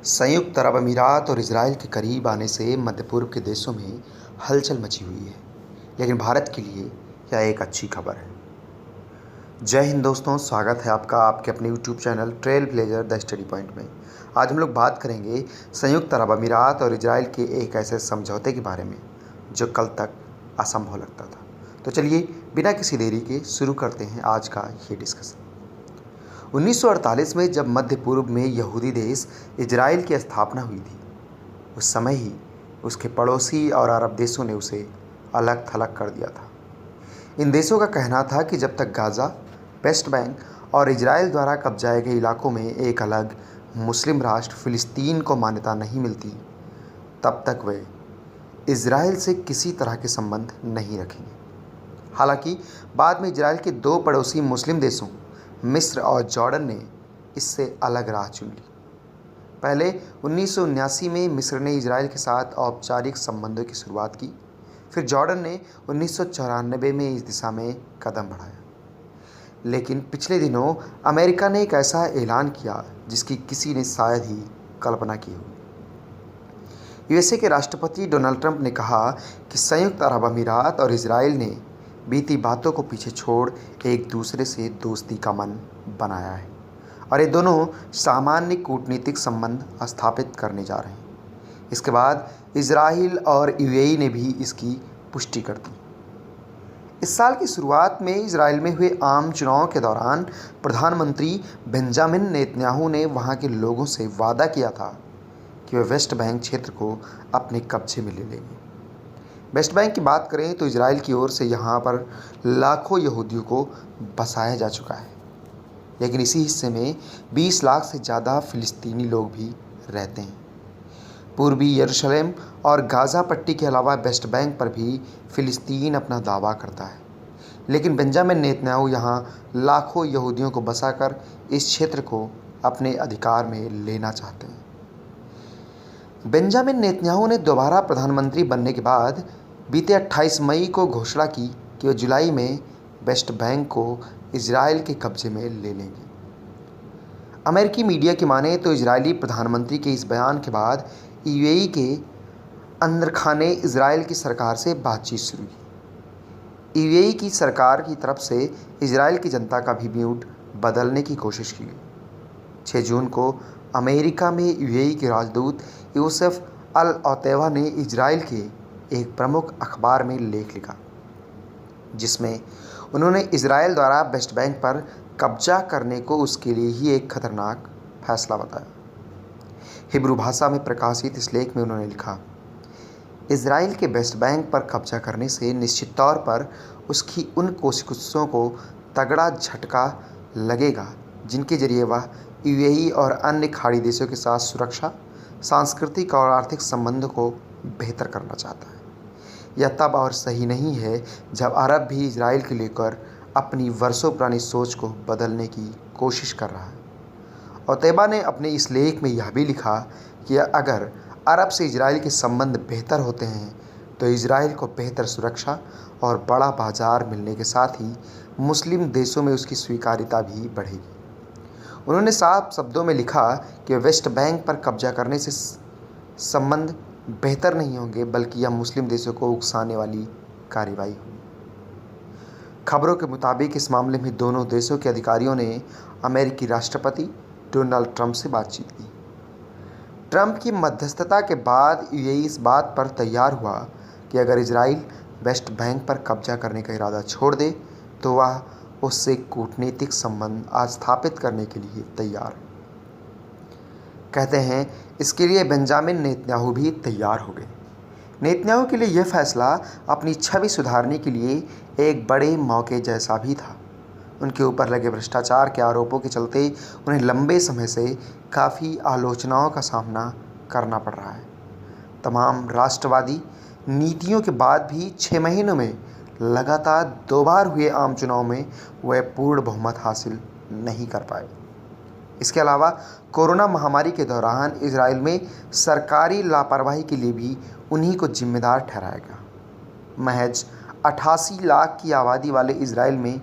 संयुक्त अरब अमीरात और इजराइल के करीब आने से मध्य पूर्व के देशों में हलचल मची हुई है। लेकिन भारत के लिए यह एक अच्छी खबर है। जय हिंद दोस्तों, स्वागत है आपका आपके अपने YouTube channel trail blazer the study point में। आज हम लोग बात करेंगे संयुक्त अरब अमीरात और इजराइल के एक ऐसे समझौते के बारे में जो कल तक असंभव लगता था। तो चलिए बिना किसी देरी के शुरू करते हैं आज का ये डिस्कशन। 1948 में जब मध्य पूर्व में यहूदी देश इजराइल की स्थापना हुई थी, उस समय ही उसके पड़ोसी और अरब देशों ने उसे अलग थलग कर दिया था। इन देशों का कहना था कि जब तक गाज़ा, वेस्ट बैंक और इजराइल द्वारा कब्जाए गए इलाकों में एक अलग मुस्लिम राष्ट्र फ़िलिस्तीन को मान्यता नहीं मिलती, तब तक वे इजराइल से किसी तरह के संबंध नहीं रखेंगे। हालांकि बाद में इजराइल के दो पड़ोसी मुस्लिम देशों मिस्र और जॉर्डन ने इससे अलग राह चुन ली। पहले 1979 में मिस्र ने इजराइल के साथ औपचारिक संबंधों की शुरुआत की। फिर जॉर्डन ने 1994 में इस दिशा में कदम बढ़ाया। लेकिन पिछले दिनों अमेरिका ने एक ऐसा ऐलान किया जिसकी किसी ने शायद ही कल्पना की हो। यूएसए के राष्ट्रपति डोनाल्ड ट्रंप ने कहा कि संयुक्त अरब अमीरात और इजराइल ने बीती बातों को पीछे छोड़ एक दूसरे से दोस्ती का मन बनाया है और ये दोनों सामान्य कूटनीतिक संबंध स्थापित करने जा रहे हैं। इसके बाद इजराइल और यूएई ने भी इसकी पुष्टि कर दी। इस साल की शुरुआत में इजराइल में हुए आम चुनाव के दौरान प्रधानमंत्री बेंजामिन नेतन्याहू ने वहां के लोगों से वादा किया था कि वे वेस्ट बैंक क्षेत्र को अपने कब्जे में ले लेंगे। वेस्ट बैंक की बात करें तो इजराइल की ओर से यहाँ पर लाखों यहूदियों को बसाया जा चुका है, लेकिन इसी हिस्से में 20 लाख से ज़्यादा फ़िलिस्तीनी लोग भी रहते हैं। पूर्वी यरूशलेम और गाज़ा पट्टी के अलावा वेस्ट बैंक पर भी फ़िलिस्तीन अपना दावा करता है, लेकिन बेंजामिन नेतन्याहू यहाँ लाखों यहूदियों को बसाकर इस क्षेत्र को अपने अधिकार में लेना चाहते हैं। बेंजामिन नेतन्याहू ने दोबारा प्रधानमंत्री बनने के बाद बीते 28 मई को घोषणा की कि वे जुलाई में वेस्ट बैंक को इजराइल के कब्जे में ले लेंगे। अमेरिकी मीडिया की माने तो इजरायली प्रधानमंत्री के इस बयान के बाद यूएई के अंदर खाने इजराइल की सरकार से बातचीत शुरू की। यूएई की सरकार की तरफ से इजराइल की जनता का भी म्यूड बदलने की कोशिश की गई। 6 जून को अमेरिका में यूएई के राजदूत यूसुफ अल औतेवा ने इजराइल के एक प्रमुख अखबार में लेख लिखा, जिसमें उन्होंने इजराइल द्वारा वेस्ट बैंक पर कब्जा करने को उसके लिए ही एक खतरनाक फैसला बताया। हिब्रू भाषा में प्रकाशित इस लेख में उन्होंने लिखा, इजराइल के वेस्ट बैंक पर कब्जा करने से निश्चित तौर पर उसकी उन कोशिशों को तगड़ा झटका लगेगा जिनके जरिए वह यूएई और अन्य खाड़ी देशों के साथ सुरक्षा, सांस्कृतिक और आर्थिक संबंधों को बेहतर करना चाहता है। यह तब और सही नहीं है जब अरब भी इजराइल को लेकर अपनी वर्षों पुरानी सोच को बदलने की कोशिश कर रहा है। औतेबा ने अपने इस लेख में यह भी लिखा कि अगर अरब से इजराइल के संबंध बेहतर होते हैं तो इजराइल को बेहतर सुरक्षा और बड़ा बाजार मिलने के साथ ही मुस्लिम देशों में उसकी स्वीकार्यता भी बढ़ेगी। उन्होंने साफ शब्दों में लिखा कि वेस्ट बैंक पर कब्जा करने से संबंध बेहतर नहीं होंगे, बल्कि यह मुस्लिम देशों को उकसाने वाली कार्रवाई होगी। खबरों के मुताबिक इस मामले में दोनों देशों के अधिकारियों ने अमेरिकी राष्ट्रपति डोनाल्ड ट्रंप से बातचीत की। ट्रंप की मध्यस्थता के बाद यूएई इस बात पर तैयार हुआ कि अगर इजराइल वेस्ट बैंक पर कब्जा करने का इरादा छोड़ दे तो वह उससे कूटनीतिक संबंध स्थापित करने के लिए तैयार है। कहते हैं इसके लिए बेंजामिन नेतन्याहू भी तैयार हो गए। नेतन्याहू के लिए यह फैसला अपनी छवि सुधारने के लिए एक बड़े मौके जैसा भी था। उनके ऊपर लगे भ्रष्टाचार के आरोपों के चलते उन्हें लंबे समय से काफ़ी आलोचनाओं का सामना करना पड़ रहा है। तमाम राष्ट्रवादी नीतियों के बाद भी 6 महीनों में लगातार 2 बार हुए आम चुनाव में वह पूर्ण बहुमत हासिल नहीं कर पाए। इसके अलावा कोरोना महामारी के दौरान इजराइल में सरकारी लापरवाही के लिए भी उन्हीं को जिम्मेदार ठहराया गया। महज 88 लाख की आबादी वाले इजराइल में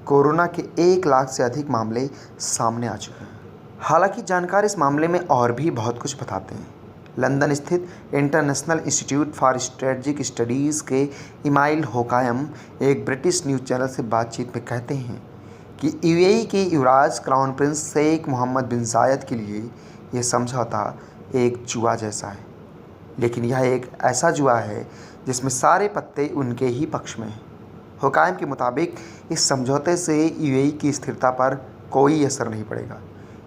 कोरोना के 1 लाख से अधिक मामले सामने आ चुके हैं। हालांकि जानकार इस मामले में और भी बहुत कुछ बताते हैं। लंदन स्थित international institute for strategic studies के इमाइल होकायम एक ब्रिटिश न्यूज़ चैनल से बातचीत में कहते हैं कि यूएई के युवराज क्राउन प्रिंस शेख मोहम्मद बिन जायद के लिए यह समझौता एक जुआ जैसा है, लेकिन यह एक ऐसा जुआ है जिसमें सारे पत्ते उनके ही पक्ष में हैं। होकायम के मुताबिक इस समझौते से यूएई की स्थिरता पर कोई असर नहीं पड़ेगा।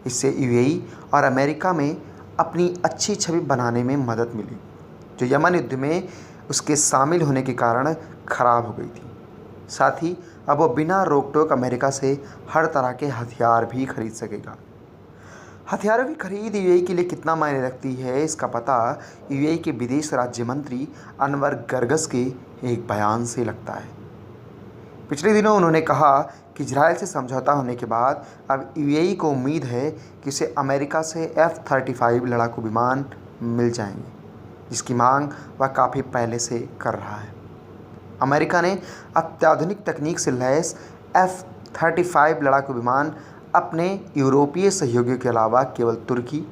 इससे यूएई और अमेरिका में अपनी अच्छी छवि बनाने में मदद मिली, जो यमन युद्ध में उसके शामिल होने के कारण खराब हो गई थी। साथ ही अब वो बिना रोक टोक अमेरिका से हर तरह के हथियार भी खरीद सकेगा। हथियारों की खरीद यूएई के लिए कितना मायने रखती है, इसका पता यूएई के विदेश राज्य मंत्री अनवर गर्गस के एक बयान से लगता है। पिछले दिनों उन्होंने कहा कि इजराइल से समझौता होने के बाद अब यूएई को उम्मीद है कि उसे अमेरिका से F-35 लड़ाकू विमान मिल जाएंगे, जिसकी मांग वह काफ़ी पहले से कर रहा है। अमेरिका ने अत्याधुनिक तकनीक से लैस F-35 लड़ाकू विमान अपने यूरोपीय सहयोगियों के अलावा केवल तुर्की,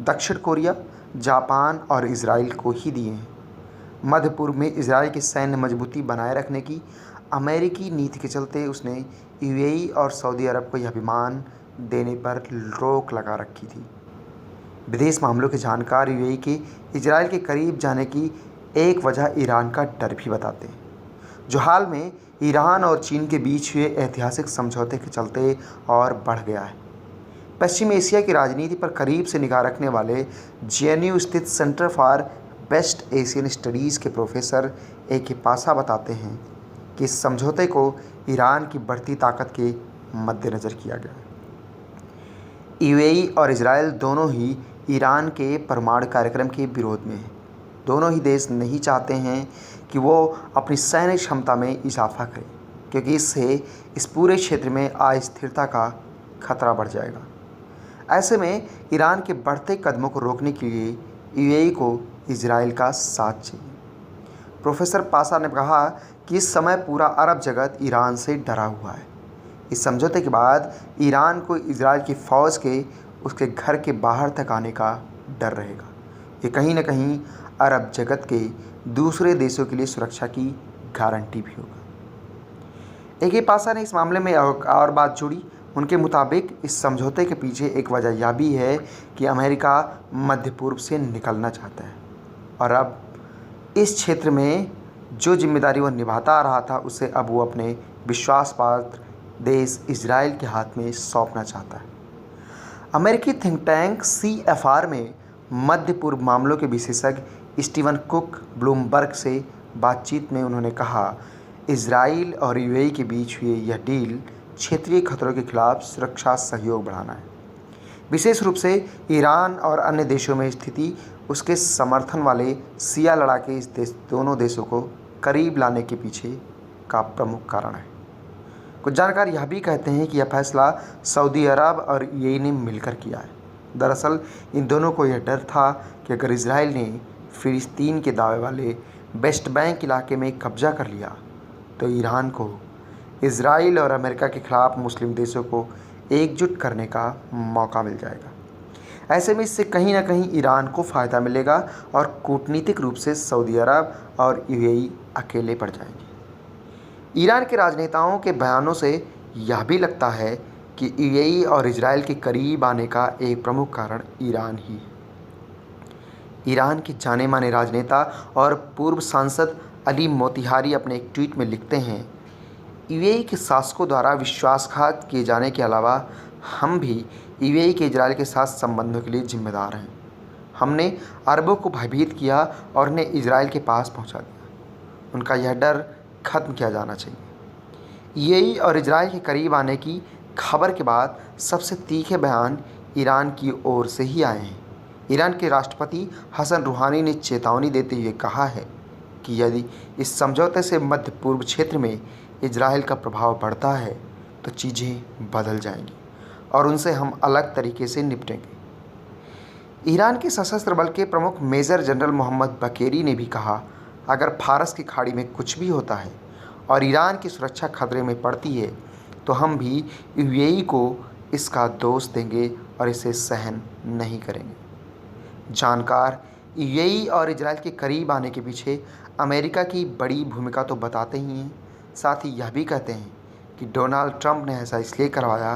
दक्षिण कोरिया, जापान और इजराइल को ही दिए हैं। मध्य पूर्व में इजराइल की सैन्य मजबूती बनाए रखने की अमेरिकी नीति के चलते उसने यूएई और सऊदी अरब को यह विमान देने पर रोक लगा रखी थी। विदेश मामलों के जानकार यूएई के इजराइल के करीब जाने की एक वजह ईरान का डर भी बताते हैं, जो हाल में ईरान और चीन के बीच हुए ऐतिहासिक समझौते के चलते और बढ़ गया है। पश्चिम एशिया की राजनीति पर करीब से निगाह रखने वाले जेएनयू स्थित centre for West Asian studies के प्रोफेसर ए.के. पासा बताते हैं कि इस समझौते को ईरान की बढ़ती ताकत के मद्देनज़र किया गया है। यूएई और इजराइल दोनों ही ईरान के परमाणु कार्यक्रम के विरोध में हैं। दोनों ही देश नहीं चाहते हैं कि वो अपनी सैन्य क्षमता में इजाफा करें, क्योंकि इससे इस पूरे क्षेत्र में अस्थिरता का खतरा बढ़ जाएगा। ऐसे में ईरान के बढ़ते कदमों को रोकने के लिए यूएई को इजराइल का साथ चाहिए। प्रोफेसर पासा ने कहा कि इस समय पूरा अरब जगत ईरान से डरा हुआ है। इस समझौते के बाद ईरान को इजराइल की फ़ौज के उसके घर के बाहर तक आने का डर रहेगा। ये कहीं ना कहीं अरब जगत के दूसरे देशों के लिए सुरक्षा की गारंटी भी होगा। ए.के. पासा ने इस मामले में और बात जोड़ी। उनके मुताबिक इस समझौते के पीछे एक वजह यह भी है कि अमेरिका मध्य पूर्व से निकलना चाहता है और अब इस क्षेत्र में जो जिम्मेदारी वो निभाता आ रहा था उसे अब वो अपने विश्वासपात्र देश इजराइल के हाथ में सौंपना चाहता है। अमेरिकी थिंक टैंक CFR में मध्य पूर्व मामलों के विशेषज्ञ स्टीवन कुक ब्लूमबर्ग से बातचीत में उन्होंने कहा, इजराइल और यूएई के बीच हुए यह डील क्षेत्रीय खतरों के खिलाफ सुरक्षा सहयोग बढ़ाना है। विशेष रूप से ईरान और अन्य देशों में स्थिति उसके समर्थन वाले शिया लड़ाके दोनों देशों को करीब लाने के पीछे का प्रमुख कारण है। कुछ जानकार यह भी कहते हैं कि यह फैसला सऊदी अरब और यूएई ने मिलकर किया है। दरअसल इन दोनों को यह डर था कि अगर इजराइल ने फिलिस्तीन के दावे वाले वेस्ट बैंक इलाके में कब्जा कर लिया तो ईरान को इजराइल और अमेरिका के खिलाफ मुस्लिम देशों को एकजुट करने का मौका मिल जाएगा। ऐसे में इससे कहीं ना कहीं ईरान को फ़ायदा मिलेगा और कूटनीतिक रूप से सऊदी अरब और यूएई अकेले पड़ जाएंगे। ईरान के राजनेताओं के बयानों से यह भी लगता है कि यूएई और इजराइल के करीब आने का एक प्रमुख कारण ईरान ही है। ईरान के जाने माने राजनेता और पूर्व सांसद अली मोतिहारी अपने एक ट्वीट में लिखते हैं, यूएई के शासकों द्वारा विश्वासघात किए जाने के अलावा हम भी यूएई के इजराइल के साथ संबंधों के लिए जिम्मेदार हैं। हमने अरबों को भयभीत किया और उन्हें इजराइल के पास पहुंचा दिया। उनका यह डर खत्म किया जाना चाहिए। यूएई और इजराइल के करीब आने की खबर के बाद सबसे तीखे बयान ईरान की ओर से ही आए हैं। ईरान के राष्ट्रपति हसन रूहानी ने चेतावनी देते हुए कहा है कि यदि इस समझौते से मध्य पूर्व क्षेत्र में इजराइल का प्रभाव बढ़ता है तो चीज़ें बदल जाएंगी और उनसे हम अलग तरीके से निपटेंगे। ईरान के सशस्त्र बल के प्रमुख मेजर जनरल मोहम्मद बकेरी ने भी कहा, अगर फारस की खाड़ी में कुछ भी होता है और ईरान की सुरक्षा खतरे में पड़ती है तो हम भी यूएई को इसका दोष देंगे और इसे सहन नहीं करेंगे। जानकार यूएई और इजराइल के करीब आने के पीछे अमेरिका की बड़ी भूमिका तो बताते ही हैं, साथ ही यह भी कहते हैं कि डोनाल्ड ट्रंप ने ऐसा इसलिए करवाया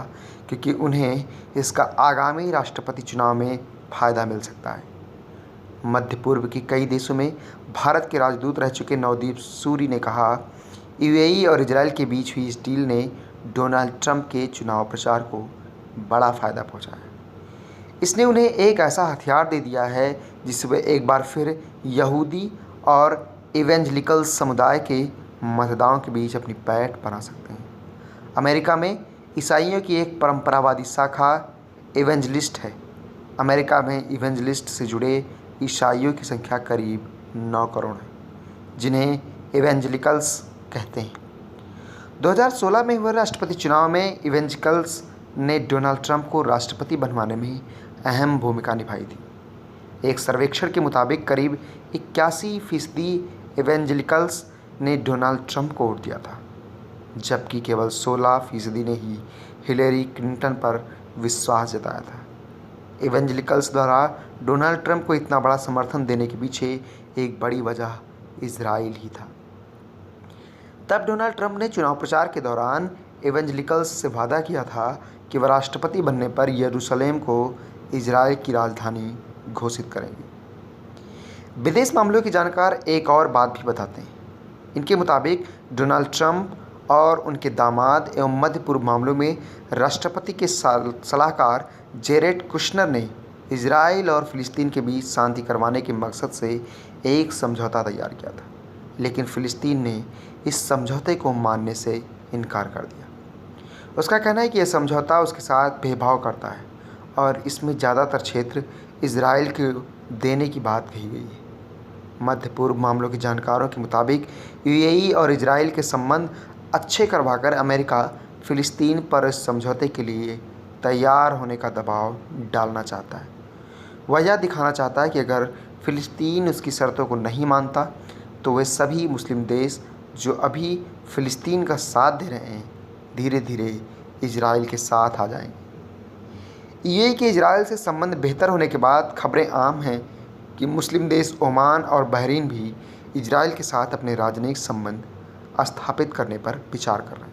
क्योंकि उन्हें इसका आगामी राष्ट्रपति चुनाव में फ़ायदा मिल सकता है। मध्य पूर्व के कई देशों में भारत के राजदूत रह चुके नवदीप सूरी ने कहा, यूएई और इजराइल के बीच हुई इस डील ने डोनाल्ड ट्रंप के चुनाव प्रचार को बड़ा फ़ायदा पहुंचाया। इसने उन्हें एक ऐसा हथियार दे दिया है जिससे वे एक बार फिर यहूदी और इवेंजलिकल समुदाय के मतदाताओं के बीच अपनी पैठ बना सकते हैं। अमेरिका में ईसाइयों की एक परंपरावादी शाखा इवेंजलिस्ट है। अमेरिका में इवेंजलिस्ट से जुड़े ईसाइयों की संख्या करीब 9 करोड़ है, जिन्हें इवेंजलिकल्स कहते हैं। 2016 में हुए राष्ट्रपति चुनाव में इवेंजलिकल्स ने डोनाल्ड ट्रंप को राष्ट्रपति बनवाने में अहम भूमिका निभाई थी। एक सर्वेक्षण के मुताबिक करीब 81% इवेंजलिकल्स ने डोनाल्ड ट्रंप को वोट दिया था, जबकि केवल 16% ने ही हिलेरी क्लिंटन पर विश्वास जताया था। इवेंजलिकल्स द्वारा डोनाल्ड ट्रंप को इतना बड़ा समर्थन देने के पीछे एक बड़ी वजह इजराइल ही था। तब डोनाल्ड ट्रंप ने चुनाव प्रचार के दौरान इवेंजलिकल्स से वादा किया था कि वह राष्ट्रपति बनने पर यरूशलेम को इजराइल की राजधानी घोषित करेंगे। विदेश मामलों के जानकार एक और बात भी बताते हैं। इनके मुताबिक डोनाल्ड ट्रंप और उनके दामाद एवं मध्य पूर्व मामलों में राष्ट्रपति के सलाहकार जेरेड कुशनर ने इजराइल और फिलिस्तीन के बीच शांति करवाने के मकसद से एक समझौता तैयार किया था, लेकिन फिलिस्तीन ने इस समझौते को मानने से इनकार कर दिया। उसका कहना है कि यह समझौता उसके साथ भेदभाव करता है और इसमें ज़्यादातर क्षेत्र इजराइल को देने की बात कही गई है। मध्य पूर्व मामलों के जानकारों के मुताबिक यूएई और इजराइल के संबंध अच्छे करवाकर अमेरिका फिलिस्तीन पर इस समझौते के लिए तैयार होने का दबाव डालना चाहता है। वह यह दिखाना चाहता है कि अगर फिलिस्तीन उसकी शर्तों को नहीं मानता तो वे सभी मुस्लिम देश जो अभी फिलिस्तीन का साथ दे रहे हैं धीरे धीरे इजराइल के साथ आ जाएंगे। यूएई के इजराइल से संबंध बेहतर होने के बाद खबरें आम हैं कि मुस्लिम देश ओमान और बहरीन भी इजराइल के साथ अपने राजनयिक संबंध स्थापित करने पर विचार कर रहे हैं।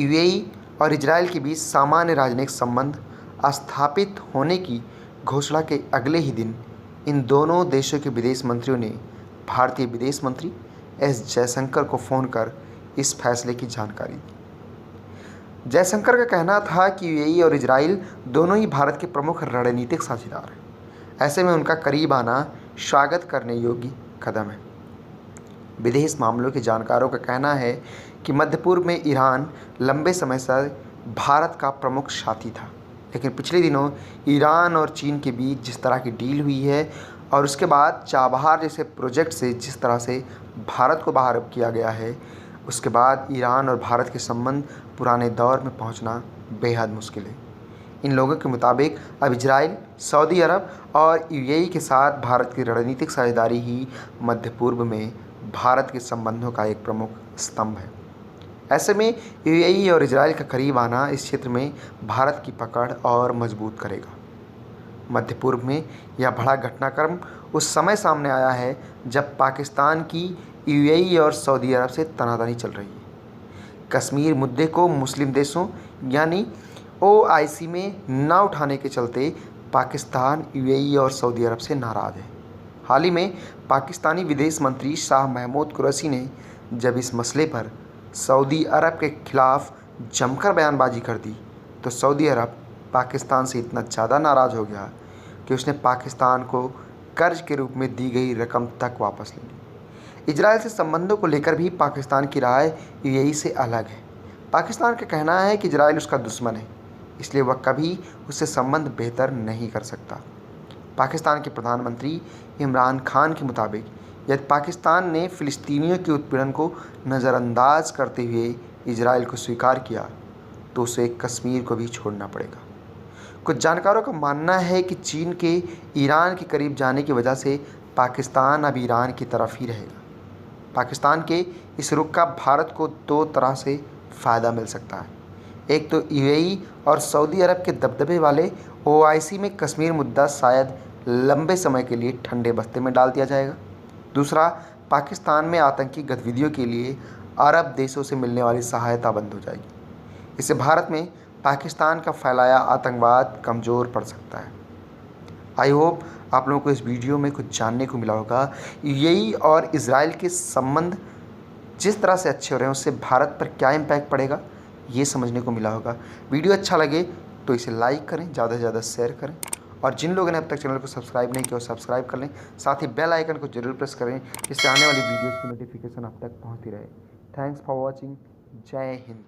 यूएई और इजराइल के बीच सामान्य राजनयिक संबंध स्थापित होने की घोषणा के अगले ही दिन इन दोनों देशों के विदेश मंत्रियों ने भारतीय विदेश मंत्री एस जयशंकर को फ़ोन कर इस फैसले की जानकारी दी। जयशंकर का कहना था कि यूएई और इजराइल दोनों ही भारत के प्रमुख रणनीतिक साझेदार हैं। ऐसे में उनका करीब आना स्वागत करने योग्य कदम है। विदेश मामलों के जानकारों का कहना है कि मध्य पूर्व में ईरान लंबे समय से भारत का प्रमुख साथी था, लेकिन पिछले दिनों ईरान और चीन के बीच जिस तरह की डील हुई है और उसके बाद चाबहार जैसे प्रोजेक्ट से जिस तरह से भारत को बाहर किया गया है, उसके बाद ईरान और भारत के संबंध पुराने दौर में पहुंचना बेहद मुश्किल है। इन लोगों के मुताबिक अब इजराइल, सऊदी अरब और यूएई के साथ भारत की रणनीतिक साझेदारी ही मध्य पूर्व में भारत के संबंधों का एक प्रमुख स्तंभ है। ऐसे में यूएई और इजराइल का करीब आना इस क्षेत्र में भारत की पकड़ और मजबूत करेगा। मध्य पूर्व में यह बड़ा घटनाक्रम उस समय सामने आया है जब पाकिस्तान की यूएई और सऊदी अरब से तनातनी चल रही है। कश्मीर मुद्दे को मुस्लिम देशों यानी ओआईसी में न उठाने के चलते पाकिस्तान यूएई और सऊदी अरब से नाराज़ है। हाल ही में पाकिस्तानी विदेश मंत्री शाह महमूद कुरैशी ने जब इस मसले पर सऊदी अरब के खिलाफ जमकर बयानबाजी कर दी तो सऊदी अरब पाकिस्तान से इतना ज़्यादा नाराज़ हो गया कि उसने पाकिस्तान को कर्ज के रूप में दी गई रकम तक वापस ले ली। इजराइल से संबंधों को लेकर भी पाकिस्तान की राय यूएई से अलग है। पाकिस्तान का कहना है कि इजराइल उसका दुश्मन है, इसलिए वह कभी उससे संबंध बेहतर नहीं कर सकता। पाकिस्तान के प्रधानमंत्री इमरान खान के मुताबिक यदि पाकिस्तान ने फ़िलिस्तीनियों के उत्पीड़न को नज़रअंदाज करते हुए इजराइल को स्वीकार किया तो उसे कश्मीर को भी छोड़ना पड़ेगा। कुछ जानकारों का मानना है कि चीन के ईरान के करीब जाने की वजह से पाकिस्तान अब ईरान की तरफ ही रहेगा। पाकिस्तान के इस रुख का भारत को दो तरह से फ़ायदा मिल सकता है। एक तो यूएई और सऊदी अरब के दबदबे वाले ओआईसी में कश्मीर मुद्दा शायद लंबे समय के लिए ठंडे बस्ते में डाल दिया जाएगा। दूसरा, पाकिस्तान में आतंकी गतिविधियों के लिए अरब देशों से मिलने वाली सहायता बंद हो जाएगी। इससे भारत में पाकिस्तान का फैलाया आतंकवाद कमज़ोर पड़ सकता है। आई होप आप लोगों को इस वीडियो में कुछ जानने को मिला होगा। यूएई और इजराइल के संबंध जिस तरह से अच्छे हो रहे हैं उससे भारत पर क्या इम्पैक्ट पड़ेगा ये समझने को मिला होगा। वीडियो अच्छा लगे तो इसे लाइक करें, ज़्यादा से ज़्यादा शेयर करें, और जिन लोगों ने अब तक चैनल को सब्सक्राइब नहीं किया वो सब्सक्राइब कर लें। साथ ही बेल आइकन को जरूर प्रेस करें जिससे आने वाली वीडियोज़ की नोटिफिकेशन आप तक पहुँचती रहे। Thanks for watching. जय हिंद।